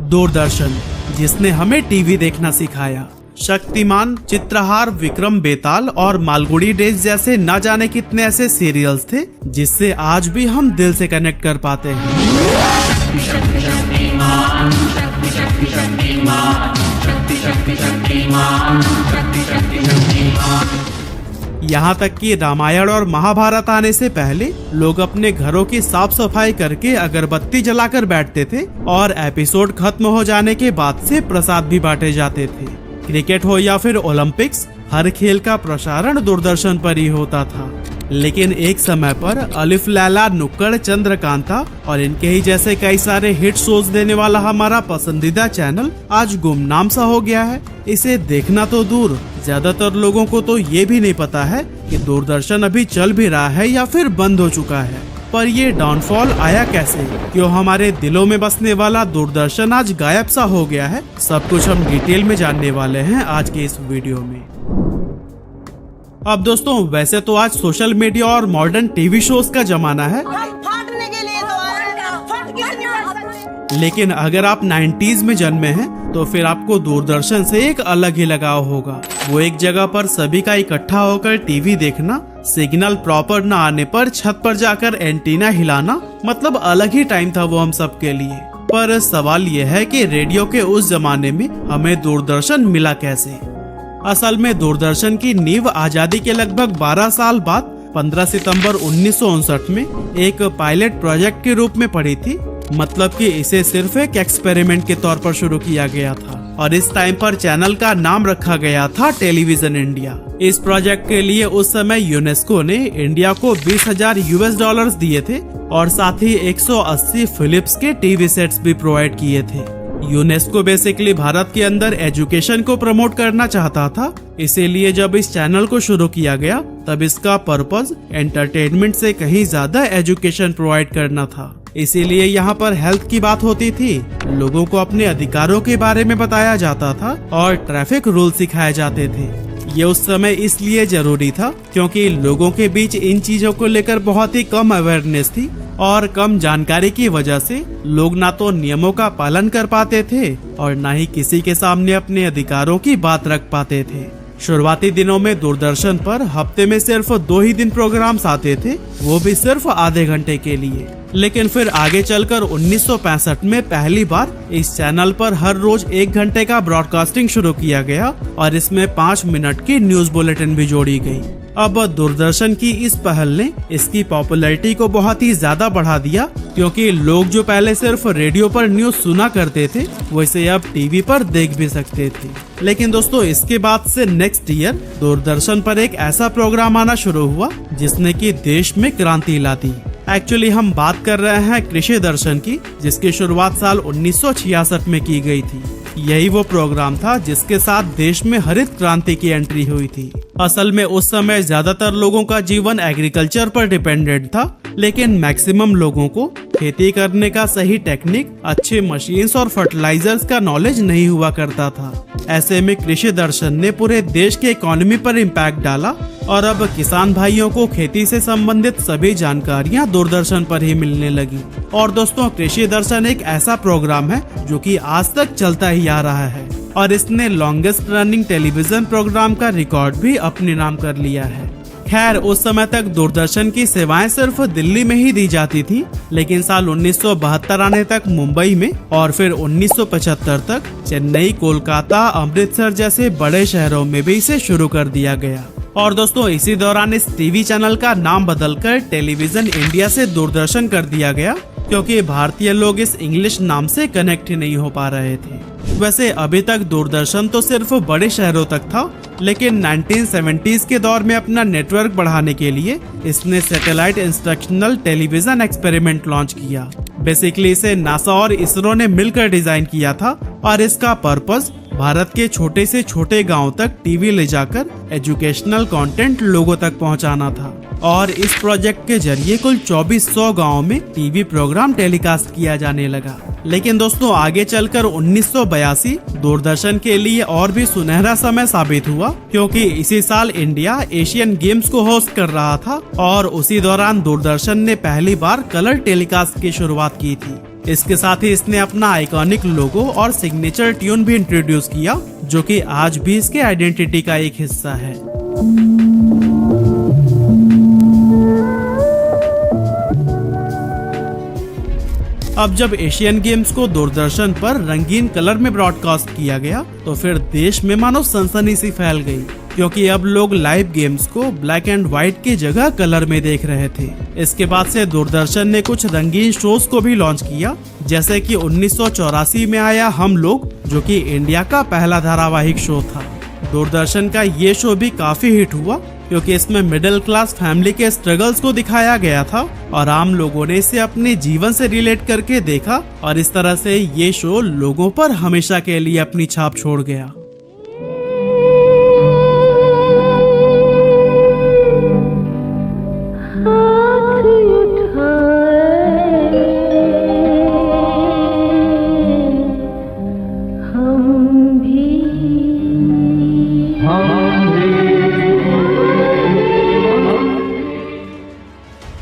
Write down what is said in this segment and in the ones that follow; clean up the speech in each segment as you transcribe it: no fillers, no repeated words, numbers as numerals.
दूरदर्शन, जिसने हमें टीवी देखना सिखाया। शक्तिमान, चित्रहार, विक्रम बेताल और मालगुड़ी डेज जैसे न जाने कितने ऐसे सीरियल्स थे जिससे आज भी हम दिल से कनेक्ट कर पाते हैं। यहाँ तक कि रामायण और महाभारत आने से पहले लोग अपने घरों की साफ सफाई करके अगरबत्ती जलाकर बैठते थे और एपिसोड खत्म हो जाने के बाद से प्रसाद भी बांटे जाते थे। क्रिकेट हो या फिर ओलंपिक्स, हर खेल का प्रसारण दूरदर्शन पर ही होता था। लेकिन एक समय पर अलिफ लैला, नुक्कड़, चंद्रकांता और इनके ही जैसे कई सारे हिट शोज देने वाला हमारा पसंदीदा चैनल आज गुमनाम सा हो गया है। इसे देखना तो दूर, ज्यादातर लोगों को तो ये भी नहीं पता है कि दूरदर्शन अभी चल भी रहा है या फिर बंद हो चुका है। पर ये डाउनफॉल आया कैसे? क्यों हमारे दिलों में बसने वाला दूरदर्शन आज गायब सा हो गया है? सब कुछ हम डिटेल में जानने वाले हैं आज के इस वीडियो में। अब दोस्तों, वैसे तो आज सोशल मीडिया और मॉडर्न टीवी शोज का जमाना है, लेकिन अगर आप 90s में जन्मे हैं तो फिर आपको दूरदर्शन से एक अलग ही लगाव होगा। वो एक जगह पर सभी का इकट्ठा होकर टीवी देखना, सिग्नल प्रॉपर न आने पर छत पर जाकर एंटीना हिलाना, मतलब अलग ही टाइम था वो हम सब के लिए। पर सवाल ये है कि रेडियो के उस जमाने में हमें दूरदर्शन मिला कैसे? असल में दूरदर्शन की नींव आजादी के लगभग 12 साल बाद 15 सितंबर 1959 में एक पायलट प्रोजेक्ट के रूप में पड़ी थी। मतलब कि इसे सिर्फ एक एक्सपेरिमेंट के तौर पर शुरू किया गया था और इस टाइम पर चैनल का नाम रखा गया था टेलीविजन इंडिया। इस प्रोजेक्ट के लिए उस समय यूनेस्को ने इंडिया को $20,000 दिए थे और साथ ही 180 फिलिप्स के टीवी सेट्स भी प्रोवाइड किए थे। यूनेस्को बेसिकली भारत के अंदर एजुकेशन को प्रमोट करना चाहता था, इसीलिए जब इस चैनल को शुरू किया गया तब इसका पर्पस एंटरटेनमेंट से कहीं ज्यादा एजुकेशन प्रोवाइड करना था। इसीलिए यहाँ पर हेल्थ की बात होती थी, लोगों को अपने अधिकारों के बारे में बताया जाता था और ट्रैफिक रूल सिखाए जाते थे। ये उस समय इसलिए जरूरी था क्योंकि लोगों के बीच इन चीजों को लेकर बहुत ही कम अवेयरनेस थी और कम जानकारी की वजह से लोग ना तो नियमों का पालन कर पाते थे और ना ही किसी के सामने अपने अधिकारों की बात रख पाते थे। शुरुआती दिनों में दूरदर्शन पर हफ्ते में सिर्फ 2 ही दिन प्रोग्राम्स आते थे, वो भी सिर्फ आधे घंटे के लिए। लेकिन फिर आगे चलकर 1965 में पहली बार इस चैनल पर हर रोज 1 घंटे का ब्रॉडकास्टिंग शुरू किया गया और इसमें 5 मिनट की न्यूज बुलेटिन भी जोड़ी गई। अब दूरदर्शन की इस पहल ने इसकी पॉपुलैरिटी को बहुत ही ज्यादा बढ़ा दिया, क्योंकि लोग जो पहले सिर्फ रेडियो पर न्यूज सुना करते थे वो इसे अब टीवी पर देख भी सकते थे। लेकिन दोस्तों, इसके बाद से नेक्स्ट ईयर दूरदर्शन पर एक ऐसा प्रोग्राम आना शुरू हुआ जिसने की देश में क्रांति ला दी। एक्चुअली हम बात कर रहे हैं कृषि दर्शन की, जिसकी शुरुआत साल 1966 में की गई थी। यही वो प्रोग्राम था जिसके साथ देश में हरित क्रांति की एंट्री हुई थी। असल में उस समय ज्यादातर लोगों का जीवन एग्रीकल्चर पर डिपेंडेंट था, लेकिन मैक्सिमम लोगों को खेती करने का सही टेक्निक, अच्छे मशीन्स और फर्टिलाइजर्स का नॉलेज नहीं हुआ करता था। ऐसे में कृषि दर्शन ने पूरे देश के इकोनॉमी पर इम्पैक्ट डाला और अब किसान भाइयों को खेती से संबंधित सभी जानकारियां दूरदर्शन पर ही मिलने लगी। और दोस्तों, कृषि दर्शन एक ऐसा प्रोग्राम है जो कि आज तक चलता ही आ रहा है और इसने लॉन्गेस्ट रनिंग टेलीविजन प्रोग्राम का रिकॉर्ड भी अपने नाम कर लिया है। खैर, उस समय तक दूरदर्शन की सेवाएं सिर्फ दिल्ली में ही दी जाती थी, लेकिन साल 1972 आने तक मुंबई में और फिर 1975 तक चेन्नई, कोलकाता, अमृतसर जैसे बड़े शहरों में भी इसे शुरू कर दिया गया। और दोस्तों, इसी दौरान इस टीवी चैनल का नाम बदलकर टेलीविजन इंडिया से दूरदर्शन कर दिया गया, क्योंकि भारतीय लोग इस इंग्लिश नाम से कनेक्ट ही नहीं हो पा रहे थे। वैसे अभी तक दूरदर्शन तो सिर्फ बड़े शहरों तक था, लेकिन 1970s के दौर में अपना नेटवर्क बढ़ाने के लिए इसने satellite instructional television experiment launch किया। बेसिकली इसे नासा और इसरो ने मिलकर डिजाइन किया था और इसका पर्पस भारत के छोटे से छोटे गांव तक टीवी ले जाकर एजुकेशनल कंटेंट लोगों तक पहुंचाना था। और इस प्रोजेक्ट के जरिए कुल 2400 गाँव में टीवी प्रोग्राम टेलीकास्ट किया जाने लगा। लेकिन दोस्तों, आगे चलकर 1982 दूरदर्शन के लिए और भी सुनहरा समय साबित हुआ, क्योंकि इसी साल इंडिया एशियन गेम्स को होस्ट कर रहा था और उसी दौरान दूरदर्शन ने पहली बार कलर टेलीकास्ट की शुरुआत की थी। इसके साथ ही इसने अपना आइकॉनिक लोगो और सिग्नेचर ट्यून भी इंट्रोड्यूस किया, जो कि आज भी इसके आइडेंटिटी का एक हिस्सा है। अब जब एशियन गेम्स को दूरदर्शन पर रंगीन कलर में ब्रॉडकास्ट किया गया तो फिर देश में मानो सनसनी सी फैल गई, क्योंकि अब लोग लाइव गेम्स को ब्लैक एंड व्हाइट की जगह कलर में देख रहे थे। इसके बाद से दूरदर्शन ने कुछ रंगीन शोज को भी लॉन्च किया, जैसे कि 1984 में आया हम लोग, जो कि इंडिया का पहला धारावाहिक शो था। दूरदर्शन का ये शो भी काफी हिट हुआ, क्योंकि इसमें मिडिल क्लास फैमिली के स्ट्रगल्स को दिखाया गया था और आम लोगों ने इसे अपने जीवन से रिलेट करके देखा, और इस तरह से ये शो लोगों पर हमेशा के लिए अपनी छाप छोड़ गया।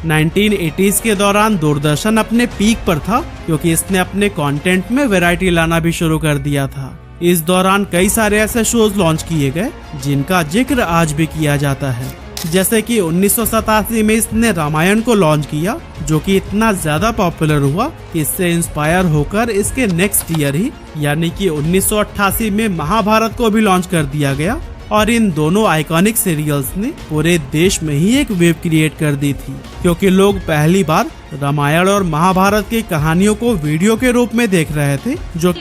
नाइनटीन 1980s के दौरान दूरदर्शन अपने पीक पर था, क्योंकि इसने अपने कंटेंट में वैरायटी लाना भी शुरू कर दिया था। इस दौरान कई सारे ऐसे शोज लॉन्च किए गए जिनका जिक्र आज भी किया जाता है, जैसे कि 1987 में इसने रामायण को लॉन्च किया, जो कि इतना ज्यादा पॉपुलर हुआ कि इससे इंस्पायर होकर इसके नेक्स्ट ईयर ही यानी कि 1988 में महाभारत को भी लॉन्च कर दिया गया। और इन दोनों आइकॉनिक सीरियल्स ने पूरे देश में ही एक वेव क्रिएट कर दी थी, क्योंकि लोग पहली बार रामायण और महाभारत की कहानियों को वीडियो के रूप में देख रहे थे। जो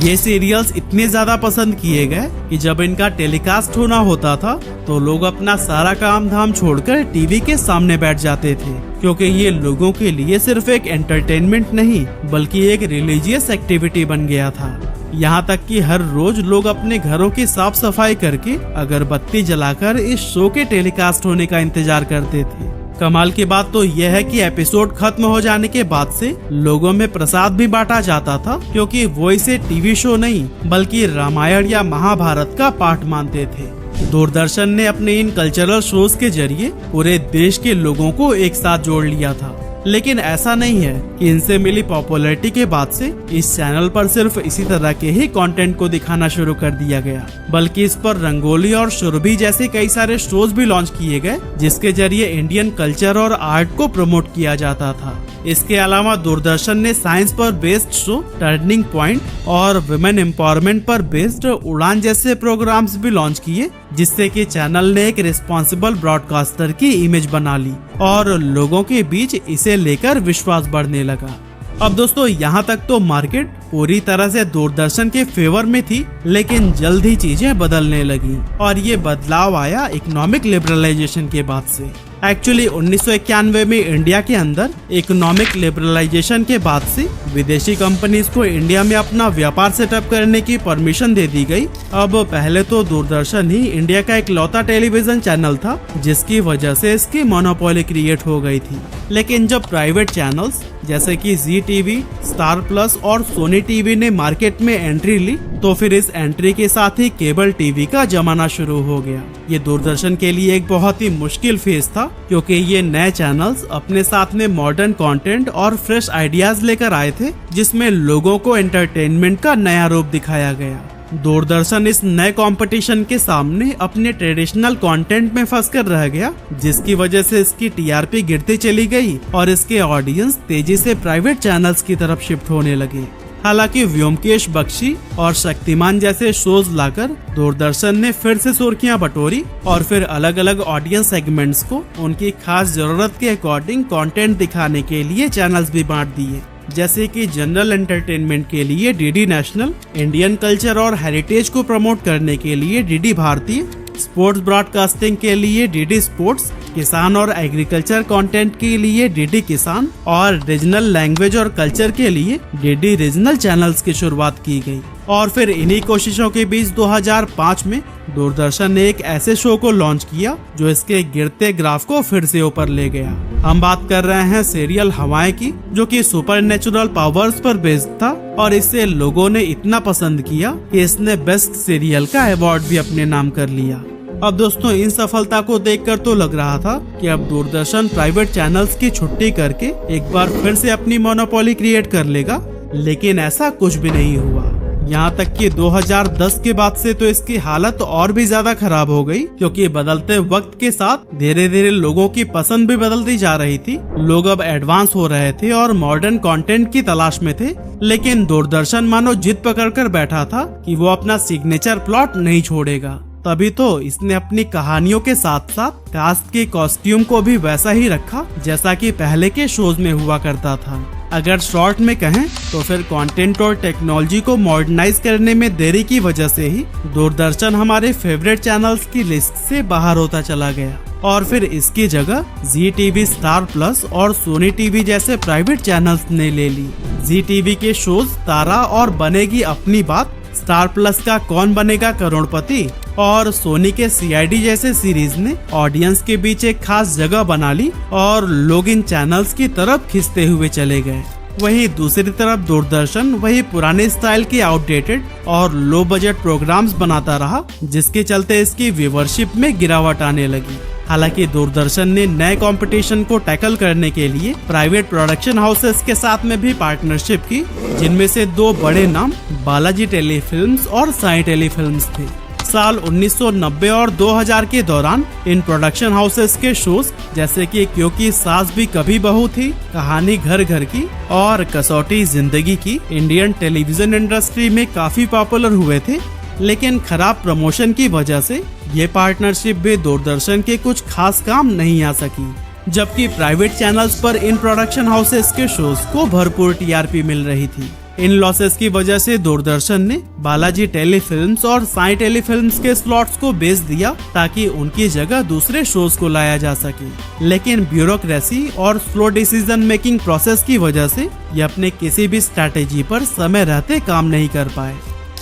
ये सीरियल्स इतने ज्यादा पसंद किए गए कि जब इनका टेलीकास्ट होना होता था तो लोग अपना सारा काम धाम छोड़कर टीवी के सामने बैठ जाते थे, क्योंकि ये लोगों के लिए सिर्फ एक एंटरटेनमेंट नहीं बल्कि एक रिलीजियस एक्टिविटी बन गया था। यहाँ तक कि हर रोज लोग अपने घरों की साफ सफाई करके अगरबत्ती जलाकर इस शो के टेलीकास्ट होने का इंतजार करते थे। कमाल की बात तो यह है कि एपिसोड खत्म हो जाने के बाद से लोगों में प्रसाद भी बांटा जाता था, क्योंकि वो इसे टीवी शो नहीं बल्कि रामायण या महाभारत का पार्ट मानते थे। दूरदर्शन ने अपने इन कल्चरल शोज के जरिए पूरे देश के लोगों को एक साथ जोड़ लिया था। लेकिन ऐसा नहीं है कि इनसे मिली पॉपुलैरिटी के बाद से इस चैनल पर सिर्फ इसी तरह के ही कंटेंट को दिखाना शुरू कर दिया गया, बल्कि इस पर रंगोली और सुरभि जैसे कई सारे शोज भी लॉन्च किए गए, जिसके जरिए इंडियन कल्चर और आर्ट को प्रमोट किया जाता था। इसके अलावा दूरदर्शन ने साइंस पर बेस्ड शो टर्निंग पॉइंट और वुमेन एम्पावरमेंट पर बेस्ड उड़ान जैसे प्रोग्राम्स भी लॉन्च किए, जिससे कि चैनल ने एक रिस्पॉन्सिबल ब्रॉडकास्टर की इमेज बना ली और लोगों के बीच इसे लेकर विश्वास बढ़ने लगा। अब दोस्तों, यहाँ तक तो मार्केट पूरी तरह से दूरदर्शन के फेवर में थी, लेकिन जल्द ही चीजें बदलने लगी और ये बदलाव आया इकोनॉमिक लिबरलाइजेशन के बाद से। एक्चुअली 1991 में इंडिया के अंदर इकोनॉमिक लिबरलाइजेशन के बाद से विदेशी कंपनीज को इंडिया में अपना व्यापार सेटअप करने की परमिशन दे दी गई। अब पहले तो दूरदर्शन ही इंडिया का इकलौता टेलीविजन चैनल था, जिसकी वजह से इसकी मोनोपोली क्रिएट हो गई थी। लेकिन जब प्राइवेट चैनल्स जैसे कि जी टीवी, स्टार प्लस और सोनी टीवी ने मार्केट में एंट्री ली, तो फिर इस एंट्री के साथ ही केबल टीवी का जमाना शुरू हो गया। ये दूरदर्शन के लिए एक बहुत ही मुश्किल फेज था, क्योंकि ये नए चैनल्स अपने साथ में मॉडर्न कंटेंट और फ्रेश आइडियाज लेकर आए थे, जिसमें लोगों को एंटरटेनमेंट का नया रूप दिखाया गया। दूरदर्शन इस नए कंपटीशन के सामने अपने ट्रेडिशनल कंटेंट में फंसकर रह गया, जिसकी वजह से इसकी टीआरपी गिरती चली गई और इसके ऑडियंस तेजी से प्राइवेट चैनल्स की तरफ शिफ्ट होने लगे। हालांकि व्योमकेश बख्शी और शक्तिमान जैसे शोज लाकर दूरदर्शन ने फिर से सुर्खियां बटोरी और फिर अलग अलग ऑडियंस सेगमेंट्स को उनकी खास जरूरत के अकॉर्डिंग कंटेंट दिखाने के लिए चैनल्स भी बांट दिए, जैसे कि जनरल एंटरटेनमेंट के लिए डीडी नेशनल, इंडियन कल्चर और हेरिटेज को प्रमोट करने के लिए डीडी भारती, स्पोर्ट्स ब्रॉडकास्टिंग के लिए डीडी स्पोर्ट्स, किसान और एग्रीकल्चर कंटेंट के लिए डीडी किसान और रीजनल लैंग्वेज और कल्चर के लिए डीडी रीजनल चैनल्स की शुरुआत की गई। और फिर इन्हीं कोशिशों के बीच 2005 में दूरदर्शन ने एक ऐसे शो को लॉन्च किया जो इसके गिरते ग्राफ को फिर से ऊपर ले गया। हम बात कर रहे हैं सीरियल हवाएं की, जो कि सुपरनेचुरल पावर्स पर बेस्ड था और इसे लोगों ने इतना पसंद किया कि इसने बेस्ट सीरियल का अवार्ड भी अपने नाम कर लिया। अब दोस्तों इन सफलता को देखकर तो लग रहा था कि अब दूरदर्शन प्राइवेट चैनल्स की छुट्टी करके एक बार फिर से अपनी मोनोपोली क्रिएट कर लेगा, लेकिन ऐसा कुछ भी नहीं हुआ। यहाँ तक कि 2010 के बाद से तो इसकी हालत और भी ज्यादा खराब हो गई, क्योंकि बदलते वक्त के साथ धीरे धीरे लोगों की पसंद भी बदलती जा रही थी। लोग अब एडवांस हो रहे थे और मॉडर्न कंटेंट की तलाश में थे, लेकिन दूरदर्शन मानो जिद पकड़ कर बैठा था कि वो अपना सिग्नेचर प्लॉट नहीं छोड़ेगा। तभी तो इसने अपनी कहानियों के साथ साथ कास्ट के कॉस्ट्यूम को भी वैसा ही रखा जैसा कि पहले के शोज में हुआ करता था। अगर शॉर्ट में कहें तो फिर कंटेंट और टेक्नोलॉजी को मॉडर्नाइज करने में देरी की वजह से ही दूरदर्शन हमारे फेवरेट चैनल्स की लिस्ट से बाहर होता चला गया और फिर इसकी जगह जी टीवी, स्टार प्लस और सोनी टीवी जैसे प्राइवेट चैनल्स ने ले ली। जी टीवी के शोज तारा और बनेगी अपनी बात, स्टार प्लस का कौन बनेगा करोड़पति और सोनी के सीआईडी जैसे सीरीज ने ऑडियंस के बीच एक खास जगह बना ली और लोग इन चैनल्स की तरफ खिंचते हुए चले गए। वहीं दूसरी तरफ दूरदर्शन वही पुराने स्टाइल के आउटडेटेड और लो बजट प्रोग्राम्स बनाता रहा, जिसके चलते इसकी व्यूवरशिप में गिरावट आने लगी। हालांकि दूरदर्शन ने नए कंपटीशन को टैकल करने के लिए प्राइवेट प्रोडक्शन हाउसेस के साथ में भी पार्टनरशिप की, जिनमें से दो बड़े नाम बालाजी टेलीफिल्म्स और साई टेलीफिल्म्स थे। साल 1990 और 2000 के दौरान इन प्रोडक्शन हाउसेस के शोज जैसे कि क्योंकि सास भी कभी बहू थी, कहानी घर घर की और कसौटी जिंदगी की इंडियन टेलीविजन इंडस्ट्री में काफी पॉपुलर हुए थे, लेकिन खराब प्रमोशन की वजह से ये पार्टनरशिप भी दूरदर्शन के कुछ खास काम नहीं आ सकी, जबकि प्राइवेट चैनल्स पर इन प्रोडक्शन हाउसेस के शोज को भरपूर टीआरपी मिल रही थी। इन लॉसेस की वजह से दूरदर्शन ने बालाजी टेलीफिल्म्स और साई टेलीफिल्म्स के स्लॉट्स को बेच दिया ताकि उनकी जगह दूसरे शोज को लाया जा सके, लेकिन ब्यूरोक्रेसी और स्लो डिसीजन मेकिंग प्रोसेस की वजह से ये अपने किसी भी स्ट्रैटेजी पर समय रहते काम नहीं कर पाए।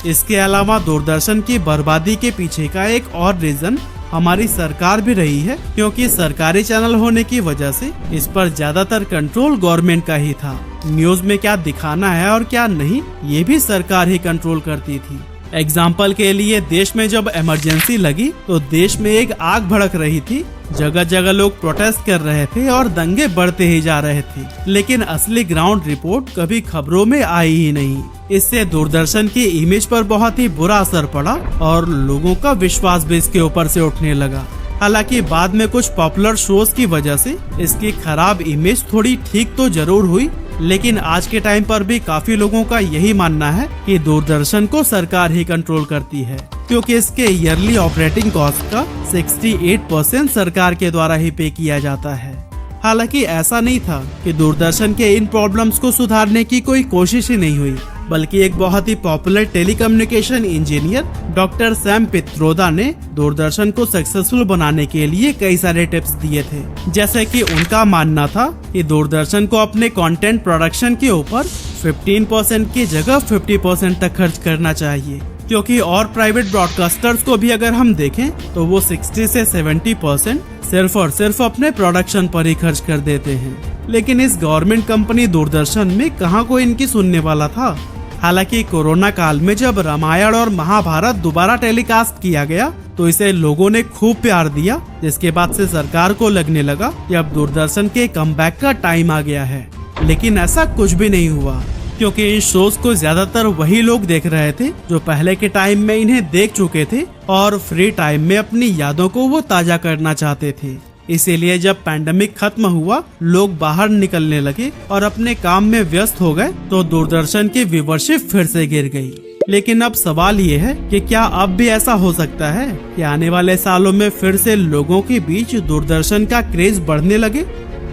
इसके अलावा दूरदर्शन की बर्बादी के पीछे का एक और रीजन हमारी सरकार भी रही है, क्योंकि सरकारी चैनल होने की वजह से इस पर ज्यादातर कंट्रोल गवर्नमेंट का ही था। न्यूज में क्या दिखाना है और क्या नहीं, ये भी सरकार ही कंट्रोल करती थी। एग्जाम्पल के लिए देश में जब इमरजेंसी लगी तो देश में एक आग भड़क रही थी, जगह जगह लोग प्रोटेस्ट कर रहे थे और दंगे बढ़ते ही जा रहे थे, लेकिन असली ग्राउंड रिपोर्ट कभी खबरों में आई ही नहीं। इससे दूरदर्शन की इमेज पर बहुत ही बुरा असर पड़ा और लोगों का विश्वास भी इसके ऊपर से उठने लगा। हालांकि बाद में कुछ पॉपुलर शोज की वजह से इसकी खराब इमेज थोड़ी ठीक तो जरूर हुई, लेकिन आज के टाइम पर भी काफी लोगों का यही मानना है कि दूरदर्शन को सरकार ही कंट्रोल करती है, क्योंकि इसके ईयरली ऑपरेटिंग कॉस्ट का 68% सरकार के द्वारा ही पे किया जाता है। हालांकि ऐसा नहीं था कि दूरदर्शन के इन प्रॉब्लम्स को सुधारने की कोई कोशिश ही नहीं हुई, बल्कि एक बहुत ही popular telecommunication engineer doctor Sam Pitroda ने दूरदर्शन को सक्सेसफुल बनाने के लिए कई सारे टिप्स दिए थे। जैसे कि उनका मानना था कि दूरदर्शन को अपने कंटेंट प्रोडक्शन के ऊपर 15% की जगह 50% तक खर्च करना चाहिए, क्योंकि और प्राइवेट ब्रॉडकास्टर्स को भी अगर हम देखें तो वो 60 से 70% सिर्फ और सिर्फ अपने प्रोडक्शन पर ही खर्च कर देते हैं। लेकिन इस गवर्नमेंट कंपनी दूरदर्शन में कहाँ कोई इनकी सुनने वाला था। हालांकि कोरोना काल में जब रामायण और महाभारत दोबारा टेलीकास्ट किया गया तो इसे लोगों ने खूब प्यार दिया, जिसके बाद से सरकार को लगने लगा कि अब दूरदर्शन के कमबैक का टाइम आ गया है। लेकिन ऐसा कुछ भी नहीं हुआ, क्योंकि इन शोज को ज्यादातर वही लोग देख रहे थे जो पहले के टाइम में इन्हें देख चुके थे और फ्री टाइम में अपनी यादों को वो ताजा करना चाहते थे। इसीलिए जब पैंडेमिक खत्म हुआ, लोग बाहर निकलने लगे और अपने काम में व्यस्त हो गए तो दूरदर्शन की व्यूवरशिप फिर से गिर गई। लेकिन अब सवाल ये है कि क्या अब भी ऐसा हो सकता है कि आने वाले सालों में फिर से लोगों के बीच दूरदर्शन का क्रेज बढ़ने लगे?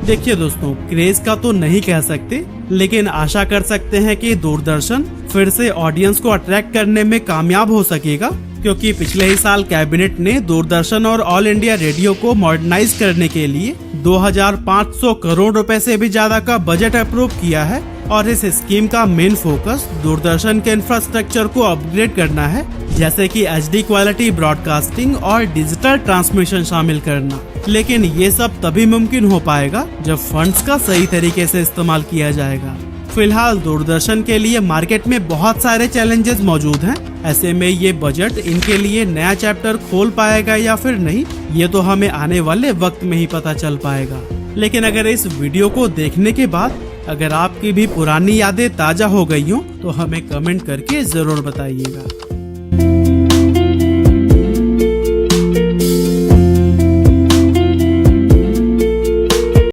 देखिए दोस्तों, क्रेज का तो नहीं कह सकते, लेकिन आशा कर सकते हैं कि दूरदर्शन फिर से ऑडियंस को अट्रैक्ट करने में कामयाब हो सकेगा, क्योंकि पिछले ही साल कैबिनेट ने दूरदर्शन और ऑल इंडिया रेडियो को मॉडर्नाइज करने के लिए 2500 करोड़ रुपए से भी ज्यादा का बजट अप्रूव किया है और इस स्कीम का मेन फोकस दूरदर्शन के इंफ्रास्ट्रक्चर को अपग्रेड करना है, जैसे कि HD क्वालिटी ब्रॉडकास्टिंग और डिजिटल ट्रांसमिशन शामिल करना। लेकिन ये सब तभी मुमकिन हो पाएगा जब फंड्स का सही तरीके से इस्तेमाल किया जाएगा। फिलहाल दूरदर्शन के लिए मार्केट में बहुत सारे चैलेंजेस मौजूद हैं। ऐसे में ये बजट इनके लिए नया चैप्टर खोल पाएगा या फिर नहीं, ये तो हमें आने वाले वक्त में ही पता चल पाएगा। लेकिन अगर इस वीडियो को देखने के बाद अगर आपकी भी पुरानी यादें ताजा हो गई हो तो हमें कमेंट करके जरूर बताइएगा।